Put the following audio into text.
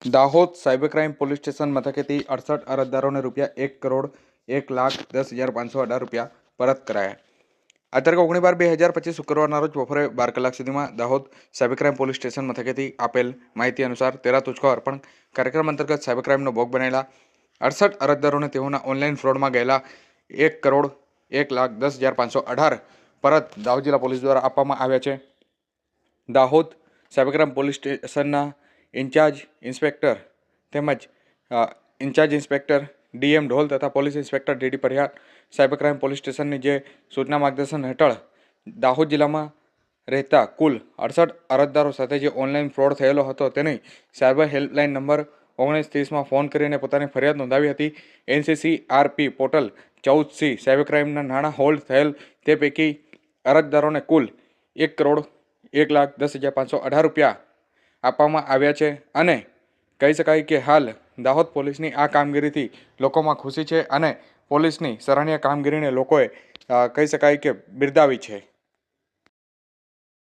Dahod cyber crime police station મથકેથી 68 અરજદારોને ₹1,10,10,518 પરત કરાયા। આ તારીખ 19/12/2025 શુક્રવારના રોજ બપોરે 12 કલાક સુધીમાં Dahod cyber crime police station મથકેથી આપેલ માહિતી અનુસાર 13 તુજકો અર્પણ કાર્યક્રમ અંતર્ગત સાયબર ક્રાઇમનો ભોગ બનેલા 68 અરજદારોને તેઓના ઓનલાઈન ફ્રોડમાં ગયેલા ₹1,01,10,518 પરત દાહોદ જિલ્લા પોલીસ દ્વારા આપવામાં આવ્યા છે। દાહોદ સાયબર ક્રાઇમ પોલીસ સ્ટેશનના ઇન્ચાર્જ ઇન્સ્પેક્ટર તેમજ ઇન્ચાર્જ ઇન્સ્પેક્ટર ડીએમ ઢોલ તથા police inspector DD Parihar cyber crime police સ્ટેશનની જે સૂચના માર્ગદર્શન હેઠળ દાહોદ જિલ્લામાં રહેતા કુલ 68 અરજદારો સાથે જે ઓનલાઈન ફ્રોડ થયેલો હતો તેની સાયબર હેલ્પલાઇન નંબર 1930માં ફોન કરીને પોતાની ફરિયાદ નોંધાવી હતી। NCCRP પોર્ટલ 14C સાયબર ક્રાઇમના નાણાં હોલ્ડ થયેલ તે પૈકી અરજદારોને કુલ ₹1,01,10,518 આપવામાં આવ્યા છે અને કહી શકાય કે હાલ દાહોદ પોલીસની આ કામગીરીથી લોકોમાં ખુશી છે અને પોલીસની સરાહનીય કામગીરીને લોકોએ કહી શકાય કે બિરદાવી છે।